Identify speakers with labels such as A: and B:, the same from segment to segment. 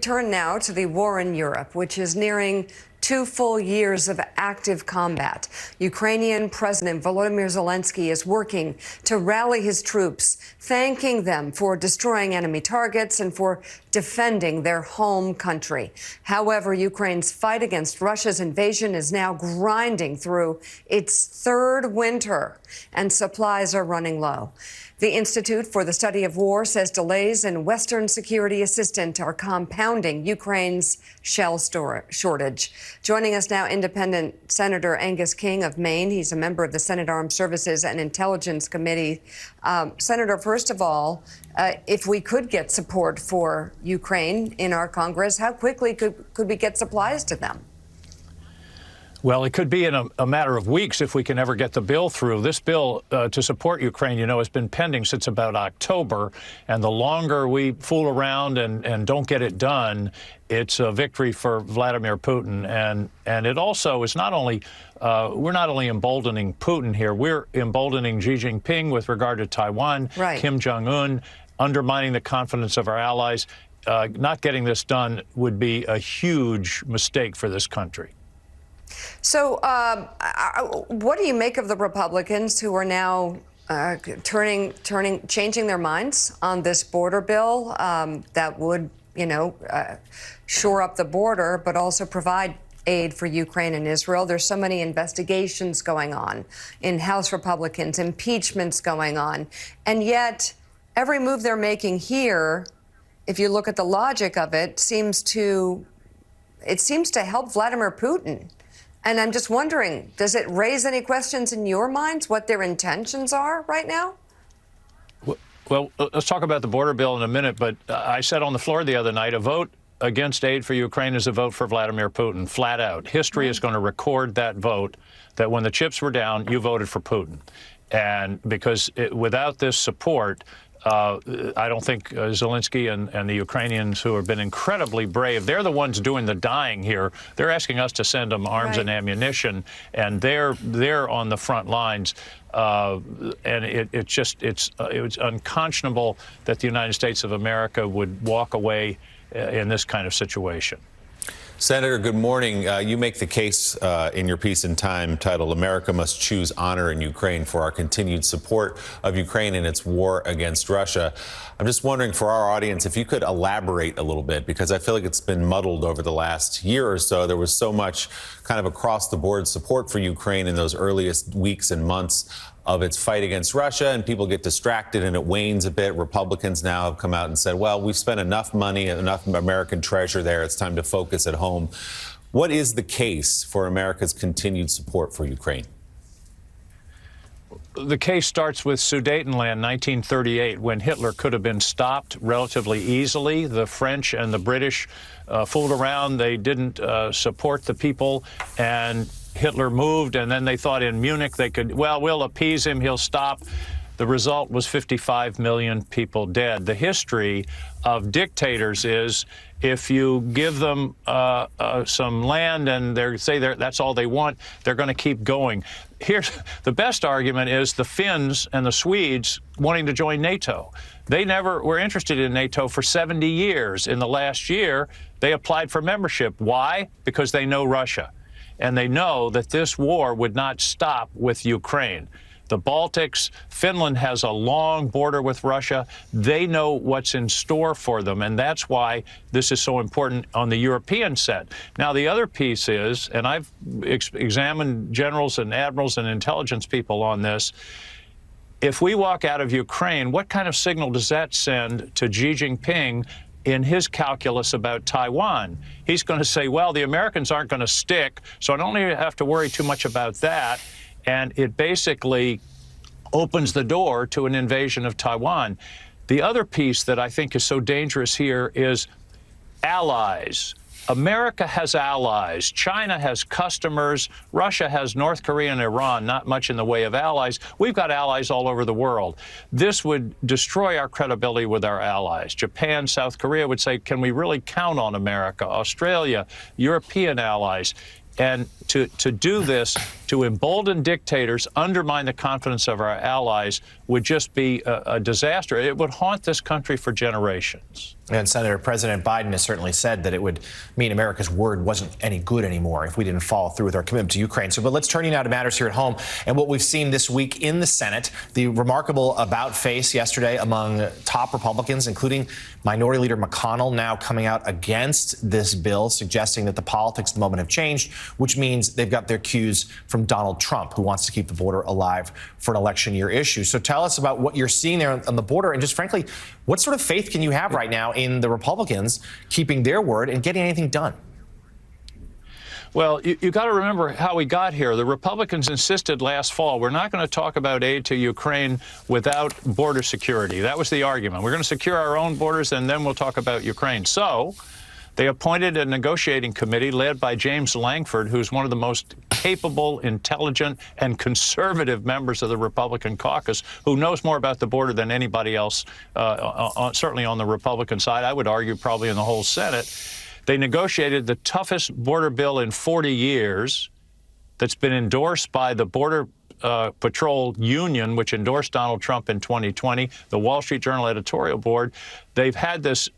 A: turn now to the war in Europe, which is nearing 2 full years of active combat. Ukrainian President Volodymyr Zelensky is working to rally his troops, thanking them for destroying enemy targets and for defending their home country. However, Ukraine's fight against Russia's invasion is now grinding through its third winter, and supplies are running low. The Institute for the Study of War says delays in Western security assistance are compounding Ukraine's shell shortage. Joining us now, Independent Senator Angus King of Maine. He's a member of the Senate Armed Services and Intelligence Committee. Senator, first of all, if we could get support for Ukraine in our Congress, how quickly could we get supplies to them?
B: Well, it could be in a matter of weeks if we can ever get the bill through. This bill to support Ukraine, has been pending since about October. And the longer we fool around and don't get it done, it's a victory for Vladimir Putin. And it also is not only, we're not only emboldening Putin here, we're emboldening Xi Jinping with regard to Taiwan,
A: right.
B: Kim Jong-un, undermining the confidence of our allies. Not getting this done would be a huge mistake for this country.
A: So what do you make of the Republicans who are now changing their minds on this border bill that would, shore up the border, but also provide aid for Ukraine and Israel? There's so many investigations going on in House Republicans, impeachments going on, and yet every move they're making here, if you look at the logic of it, seems to help Vladimir Putin. And I'm just wondering, does it raise any questions in your minds what their intentions are right now?
B: Well, let's talk about the border bill in a minute. But I said on the floor the other night, a vote against aid for Ukraine is a vote for Vladimir Putin, flat out. History is going to record that vote, that when the chips were down, you voted for Putin. And because without this support, I don't think Zelensky and the Ukrainians, who have been incredibly brave, they're the ones doing the dying here. They're asking us to send them arms and ammunition, and they're on the front lines. And it's unconscionable that the United States of America would walk away in this kind of situation.
C: Senator, good morning. You make the case in your piece in Time titled "America Must Choose Honor in Ukraine for Our Continued Support of Ukraine in Its War Against Russia." I'm just wondering, for our audience, if you could elaborate a little bit, because I feel like it's been muddled over the last year or so. There was so much kind of across-the-board support for Ukraine in those earliest weeks and months of its fight against Russia, and people get distracted and it wanes a bit. Republicans now have come out and said, well, we've spent enough money, enough American treasure there. It's time to focus at home. What is the case for America's continued support for Ukraine?
B: The case starts with Sudetenland, 1938, when Hitler could have been stopped relatively easily. The French and the British fooled around. They didn't support the people, and Hitler moved, and then they thought in Munich they could, well, we'll appease him, he'll stop. The result was 55 million people dead. The history of dictators is if you give them some land and they say that's all they want, they're going to keep going. Here's the best argument is the Finns and the Swedes wanting to join NATO. They never were interested in NATO for 70 years. In the last year, they applied for membership. Why? Because they know Russia. And they know that this war would not stop with Ukraine. The Baltics, Finland has a long border with Russia. They know what's in store for them, and that's why this is so important on the European set. Now, the other piece is, and I've examined generals and admirals and intelligence people on this, if we walk out of Ukraine, what kind of signal does that send to Xi Jinping in his calculus about Taiwan? He's going to say, well, the Americans aren't going to stick, so I don't have to worry too much about that. And it basically opens the door to an invasion of Taiwan. The other piece that I think is so dangerous here is allies. America has allies. China has customers. Russia has North Korea and Iran, not much in the way of allies. We've got allies all over the world. This would destroy our credibility with our allies. Japan, South Korea would say, can we really count on America? Australia, European allies. And to do this, to embolden dictators, undermine the confidence of our allies, would just be a disaster. It would haunt this country for generations.
D: And Senator, President Biden has certainly said that it would mean America's word wasn't any good anymore if we didn't follow through with our commitment to Ukraine. But let's turn you now to matters here at home and what we've seen this week in the Senate. The remarkable about-face yesterday among top Republicans, including Minority Leader McConnell, now coming out against this bill, suggesting that the politics of the moment have changed, which means they've got their cues from Donald Trump, who wants to keep the border alive for an election year issue. So tell us about what you're seeing there on the border, and just frankly, what sort of faith can you have right now in the Republicans keeping their word and getting anything done?
B: Well, you got to remember how we got here. The Republicans insisted last fall, we're not going to talk about aid to Ukraine without border security. That was the argument. We're going to secure our own borders, and then we'll talk about Ukraine. So they appointed a negotiating committee led by James Lankford, who's one of the most capable, intelligent, and conservative members of the Republican caucus, who knows more about the border than anybody else, certainly on the Republican side. I would argue probably in the whole Senate. They negotiated the toughest border bill in 40 years that's been endorsed by the Border Patrol Union, which endorsed Donald Trump in 2020, the Wall Street Journal editorial board. They've had this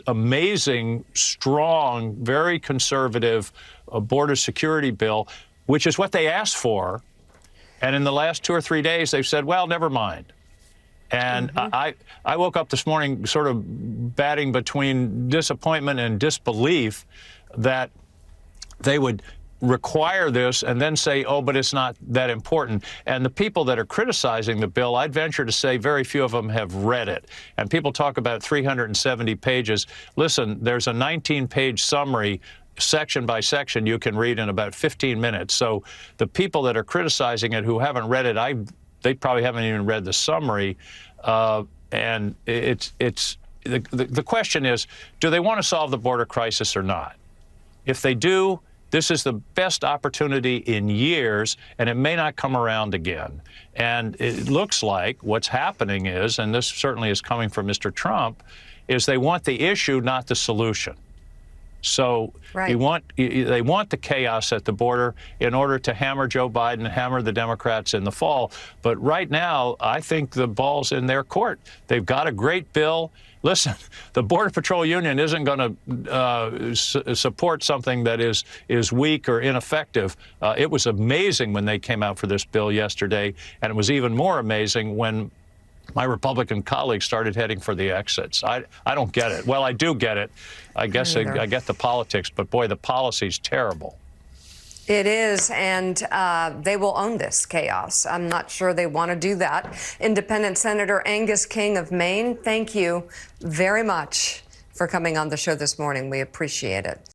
B: amazing, strong, very conservative border security bill, which is what they asked for. And in the last 2 or 3 days, they've said, well, never mind. And I woke up this morning sort of batting between disappointment and disbelief that they would require this and then say, oh, but it's not that important. And the people that are criticizing the bill, I'd venture to say very few of them have read it. And people talk about 370 pages. Listen, there's a 19-page summary section by section you can read in about 15 minutes. So the people that are criticizing it who haven't read it, they probably haven't even read the summary. And the question is, do they want to solve the border crisis or not? If they do, this is the best opportunity in years, and it may not come around again. And it looks like what's happening is, and this certainly is coming from Mr. Trump, is they want the issue, not the solution. So they want the chaos at the border in order to hammer Joe Biden, hammer the Democrats in the fall. But right now, I think the ball's in their court. They've got a great bill. Listen, the Border Patrol Union isn't going to support something that is weak or ineffective. It was amazing when they came out for this bill yesterday, and it was even more amazing when my Republican colleagues started heading for the exits. I don't get it. Well, I do get it. I guess I get the politics, but boy, the policy's terrible.
A: It is, and they will own this chaos. I'm not sure they want to do that. Independent Senator Angus King of Maine, thank you very much for coming on the show this morning. We appreciate it.